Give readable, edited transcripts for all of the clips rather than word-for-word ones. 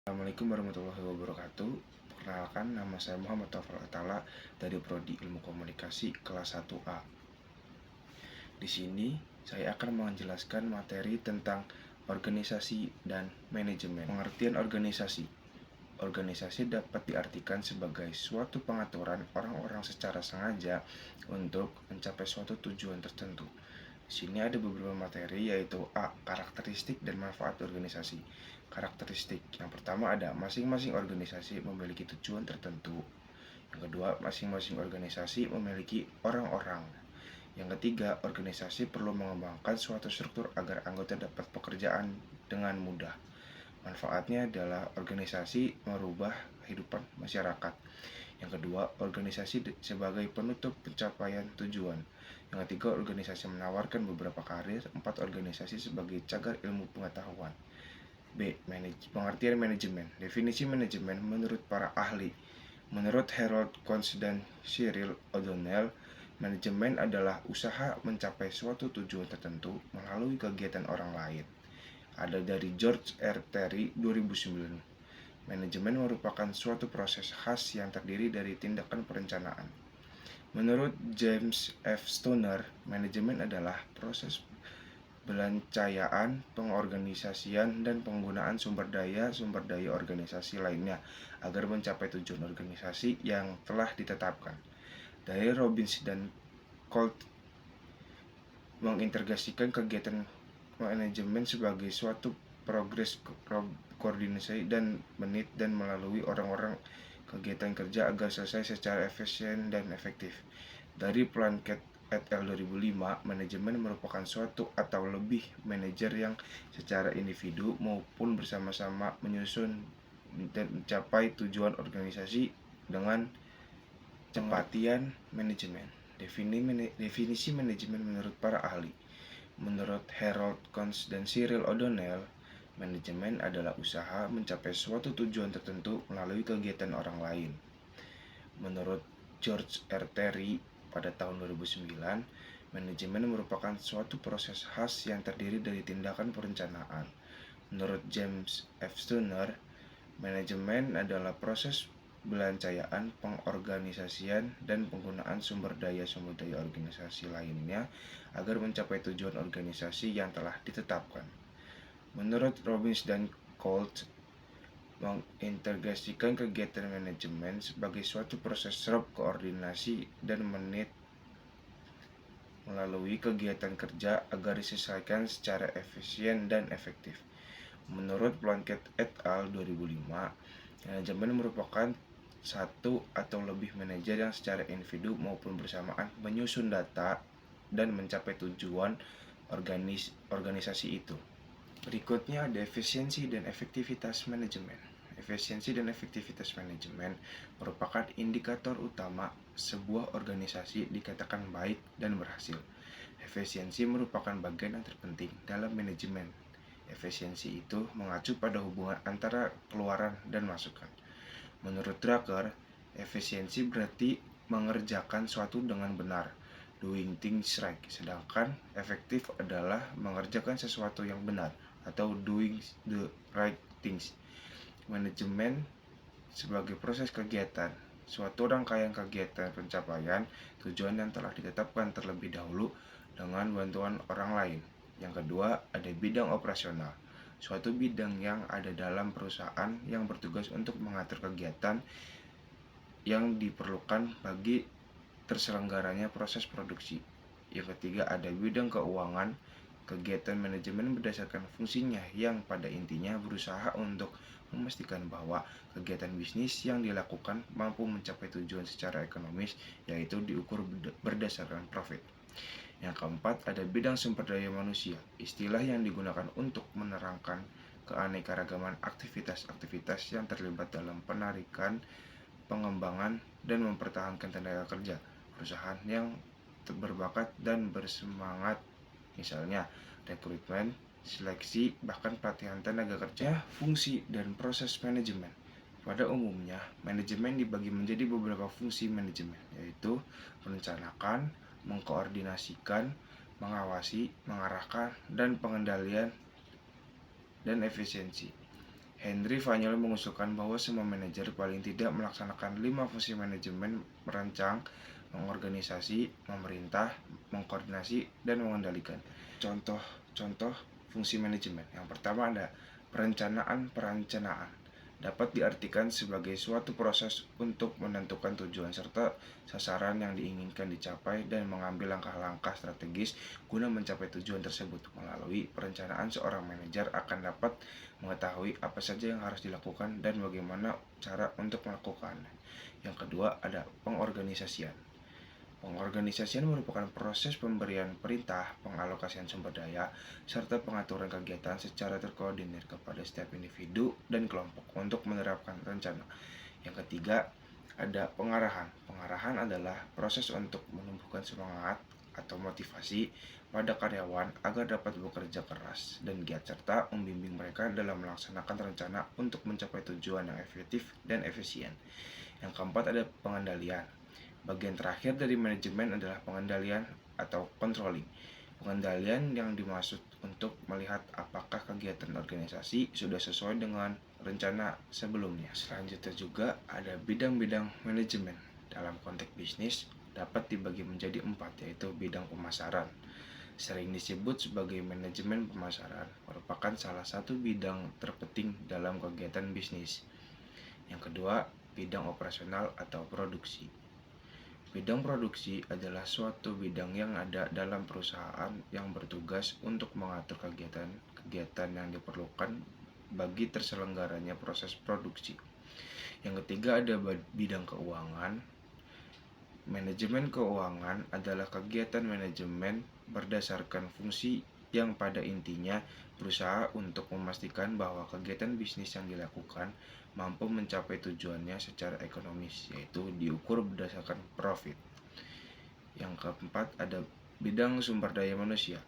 Assalamualaikum warahmatullahi wabarakatuh. Perkenalkan, nama saya Muhammad Taufiq Atala dari Prodi Ilmu Komunikasi kelas 1A. Di sini saya akan menjelaskan materi tentang organisasi dan manajemen. Pengertian organisasi. Organisasi dapat diartikan sebagai suatu pengaturan orang-orang secara sengaja untuk mencapai suatu tujuan tertentu. Di sini ada beberapa materi, yaitu A. Karakteristik dan manfaat organisasi. Karakteristik yang pertama ada masing-masing organisasi memiliki tujuan tertentu. Yang kedua, masing-masing organisasi memiliki orang-orang. Yang ketiga, organisasi perlu mengembangkan suatu struktur agar anggota dapat pekerjaan dengan mudah. Manfaatnya adalah organisasi merubah kehidupan masyarakat. Yang kedua, organisasi sebagai penutup pencapaian tujuan. Yang ketiga, organisasi menawarkan beberapa karir. Empat, organisasi sebagai cagar ilmu pengetahuan. B. Pengertian manajemen. Definisi manajemen menurut para ahli. Menurut Harold Kunz dan Cyril O'Donnell, manajemen adalah usaha mencapai suatu tujuan tertentu melalui kegiatan orang lain. Ada dari George R. Terry 2009. Manajemen merupakan suatu proses khas yang terdiri dari tindakan perencanaan. Menurut James F. Stoner, manajemen adalah proses pelancayaan, pengorganisasian, dan penggunaan sumber daya organisasi lainnya agar mencapai tujuan organisasi yang telah ditetapkan. Dari Robbins dan Colt mengintegrasikan kegiatan manajemen sebagai suatu progres koordinasi dan menit dan melalui orang-orang kegiatan kerja agar selesai secara efisien dan efektif. Dari Plunkett et al. 2005, manajemen merupakan suatu atau lebih manajer yang secara individu maupun bersama-sama menyusun dan mencapai tujuan organisasi dengan pengertian manajemen. Definisi manajemen menurut para ahli. Menurut Harold Kunz dan Cyril O'Donnell, manajemen adalah usaha mencapai suatu tujuan tertentu melalui kegiatan orang lain. Menurut George R. Terry pada tahun 2009, manajemen merupakan suatu proses khas yang terdiri dari tindakan perencanaan. Menurut James F. Stoner, manajemen adalah proses belancayaan, pengorganisasian, dan penggunaan sumber daya organisasi lainnya agar mencapai tujuan organisasi yang telah ditetapkan. Menurut Robbins dan Colt, mengintegrasikan kegiatan manajemen sebagai suatu proses koordinasi dan menit melalui kegiatan kerja agar diselesaikan secara efisien dan efektif. Menurut Plunkett et al. 2005, manajemen merupakan satu atau lebih manajer yang secara individu maupun bersamaan menyusun data dan mencapai tujuan organisasi itu. Berikutnya ada efisiensi dan efektivitas manajemen. Efisiensi dan efektivitas manajemen merupakan indikator utama sebuah organisasi dikatakan baik dan berhasil. Efisiensi merupakan bagian yang terpenting dalam manajemen. Efisiensi itu mengacu pada hubungan antara keluaran dan masukan. Menurut Drucker, efisiensi berarti mengerjakan suatu dengan benar, doing things right, sedangkan efektif adalah mengerjakan sesuatu yang benar atau doing the right things. Manajemen sebagai proses kegiatan, suatu rangkaian kegiatan pencapaian tujuan yang telah ditetapkan terlebih dahulu dengan bantuan orang lain. Yang kedua, ada bidang operasional, suatu bidang yang ada dalam perusahaan yang bertugas untuk mengatur kegiatan yang diperlukan bagi terselenggaranya proses produksi. Yang ketiga, ada bidang keuangan. Kegiatan manajemen berdasarkan fungsinya yang pada intinya berusaha untuk memastikan bahwa kegiatan bisnis yang dilakukan mampu mencapai tujuan secara ekonomis, yaitu diukur berdasarkan profit. Yang keempat, ada bidang sumber daya manusia, istilah yang digunakan untuk menerangkan keanekaragaman aktivitas-aktivitas yang terlibat dalam penarikan, pengembangan, dan mempertahankan tenaga kerja perusahaan yang berbakat dan bersemangat. Misalnya, rekrutmen, seleksi, bahkan pelatihan tenaga kerja. Fungsi dan proses manajemen. Pada umumnya, manajemen dibagi menjadi beberapa fungsi manajemen, yaitu merencanakan, mengkoordinasikan, mengawasi, mengarahkan, dan pengendalian dan efisiensi. Henry Fayol mengusulkan bahwa semua manajer paling tidak melaksanakan 5 fungsi manajemen: merancang, mengorganisasi, memerintah, mengkoordinasi, dan mengendalikan. Contoh-contoh fungsi manajemen. Yang pertama ada perencanaan. Dapat diartikan sebagai suatu proses untuk menentukan tujuan serta sasaran yang diinginkan dicapai dan mengambil langkah-langkah strategis guna mencapai tujuan tersebut. Melalui perencanaan, seorang manajer akan dapat mengetahui apa saja yang harus dilakukan dan bagaimana cara untuk melakukannya. Yang kedua ada pengorganisasian. Pengorganisasian merupakan proses pemberian perintah, pengalokasian sumber daya, serta pengaturan kegiatan secara terkoordinir kepada setiap individu dan kelompok untuk menerapkan rencana. Yang ketiga, ada pengarahan. Pengarahan adalah proses untuk menumbuhkan semangat atau motivasi pada karyawan agar dapat bekerja keras dan giat serta membimbing mereka dalam melaksanakan rencana untuk mencapai tujuan yang efektif dan efisien. Yang keempat ada pengendalian. Bagian terakhir dari manajemen adalah pengendalian atau controlling. Pengendalian yang dimaksud untuk melihat apakah kegiatan organisasi sudah sesuai dengan rencana sebelumnya. Selanjutnya juga ada bidang-bidang manajemen. Dalam konteks bisnis dapat dibagi menjadi 4, yaitu bidang pemasaran. Sering disebut sebagai manajemen pemasaran, merupakan salah satu bidang terpenting dalam kegiatan bisnis. Yang kedua, bidang operasional atau produksi. Bidang produksi adalah suatu bidang yang ada dalam perusahaan yang bertugas untuk mengatur kegiatan yang diperlukan bagi terselenggaranya proses produksi. Yang ketiga ada bidang keuangan. Manajemen keuangan adalah kegiatan manajemen berdasarkan fungsi yang pada intinya berusaha untuk memastikan bahwa kegiatan bisnis yang dilakukan mampu mencapai tujuannya secara ekonomis, yaitu diukur berdasarkan profit. Yang keempat ada bidang sumber daya manusia.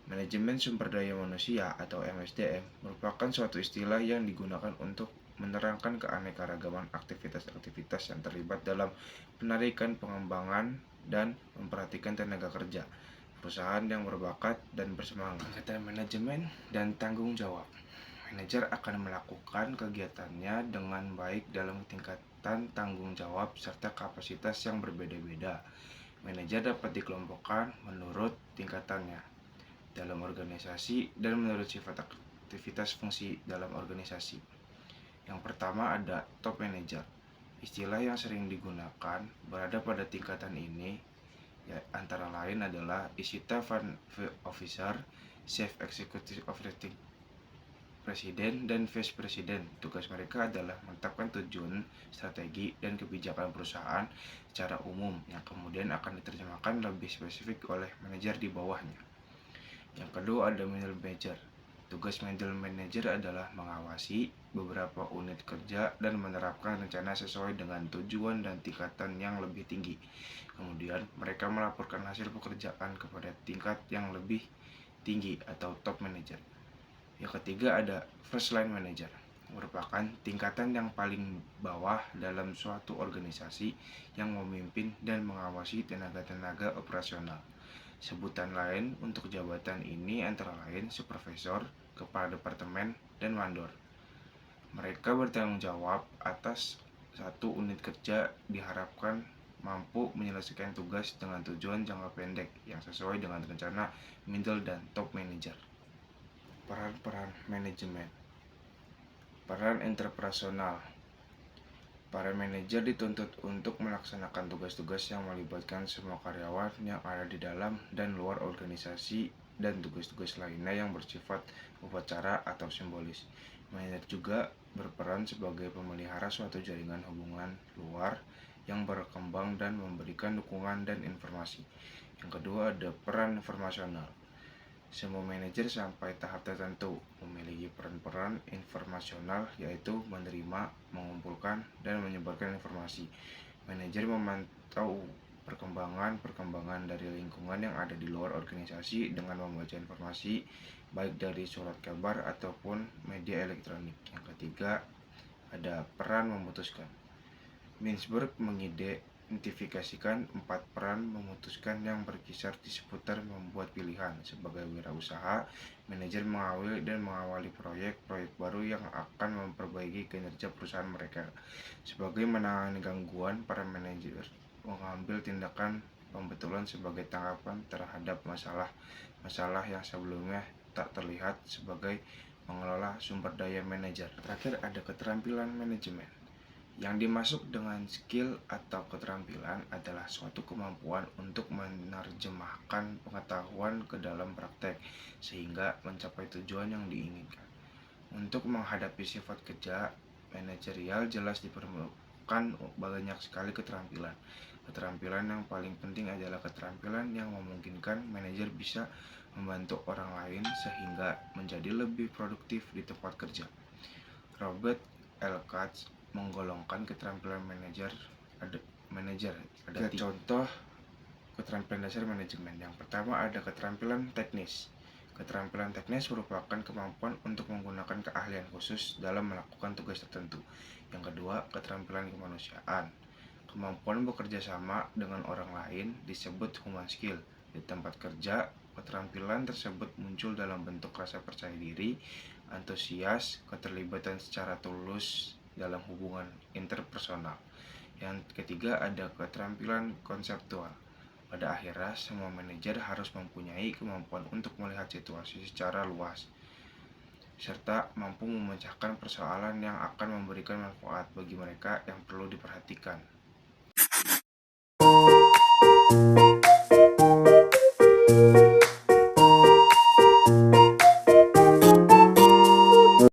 Manajemen sumber daya manusia atau MSDM merupakan suatu istilah yang digunakan untuk menerangkan keanekaragaman aktivitas-aktivitas yang terlibat dalam penarikan, pengembangan, dan memperhatikan tenaga kerja perusahaan yang berbakat dan bersemangat. Tingkatan manajemen dan tanggung jawab. Manajer akan melakukan kegiatannya dengan baik dalam tingkatan tanggung jawab serta kapasitas yang berbeda-beda. Manajer dapat dikelompokkan menurut tingkatannya dalam organisasi dan menurut sifat aktivitas fungsi dalam organisasi. Yang pertama ada top manager. Istilah yang sering digunakan berada pada tingkatan ini antara lain adalah Executive Officer, Chief Executive Officer, Presiden, dan Vice President. Tugas mereka adalah menetapkan tujuan, strategi, dan kebijakan perusahaan secara umum yang kemudian akan diterjemahkan lebih spesifik oleh manajer di bawahnya. Yang kedua ada middle manager. Tugas middle manager adalah mengawasi beberapa unit kerja dan menerapkan rencana sesuai dengan tujuan dan tingkatan yang lebih tinggi. Kemudian mereka melaporkan hasil pekerjaan kepada tingkat yang lebih tinggi atau top manager. Yang ketiga ada first line manager, merupakan tingkatan yang paling bawah dalam suatu organisasi yang memimpin dan mengawasi tenaga-tenaga operasional. Sebutan lain untuk jabatan ini antara lain supervisor, kepala departemen, dan mandor. Mereka bertanggung jawab atas satu unit kerja, diharapkan mampu menyelesaikan tugas dengan tujuan jangka pendek yang sesuai dengan rencana middle dan top manager. Peran-peran manajemen. Peran interpersonal. Para manajer dituntut untuk melaksanakan tugas-tugas yang melibatkan semua karyawan yang ada di dalam dan luar organisasi dan tugas-tugas lainnya yang bersifat upacara atau simbolis. Manajer juga berperan sebagai pemelihara suatu jaringan hubungan luar yang berkembang dan memberikan dukungan dan informasi. Yang kedua ada peran informasional. Semua manajer sampai tahap tertentu memiliki peran-peran informasional, yaitu menerima, mengumpulkan, dan menyebarkan informasi. Manajer memantau perkembangan dari lingkungan yang ada di luar organisasi dengan membaca informasi baik dari surat kabar ataupun media elektronik. Yang ketiga ada peran memutuskan. Mintzberg mengidentifikasikan 4 peran memutuskan yang berkisar di seputar membuat pilihan. Sebagai wirausaha, manajer mengawali proyek-proyek baru yang akan memperbaiki kinerja perusahaan mereka. Sebagai menangani gangguan, para manajer mengambil tindakan pembetulan sebagai tanggapan terhadap masalah yang sebelumnya tak terlihat. Sebagai mengelola sumber daya manajer. Terakhir ada keterampilan manajemen. Yang dimaksud dengan skill atau keterampilan adalah suatu kemampuan untuk menerjemahkan pengetahuan ke dalam praktek sehingga mencapai tujuan yang diinginkan. Untuk menghadapi sifat kerja manajerial jelas diperlukan banyak sekali keterampilan. Keterampilan yang paling penting adalah keterampilan yang memungkinkan manajer bisa membantu orang lain sehingga menjadi lebih produktif di tempat kerja. Robert L. Katz menggolongkan keterampilan ada tiga contoh keterampilan dasar manajemen. Yang pertama ada keterampilan teknis. Keterampilan teknis merupakan kemampuan untuk menggunakan keahlian khusus dalam melakukan tugas tertentu. Yang kedua, keterampilan kemanusiaan. Kemampuan bekerja sama dengan orang lain disebut human skill. Di tempat kerja, keterampilan tersebut muncul dalam bentuk rasa percaya diri, antusias, keterlibatan secara tulus dalam hubungan interpersonal. Yang ketiga ada keterampilan konseptual. Pada akhirnya, semua manajer harus mempunyai kemampuan untuk melihat situasi secara luas, serta mampu memecahkan persoalan yang akan memberikan manfaat bagi mereka yang perlu diperhatikan.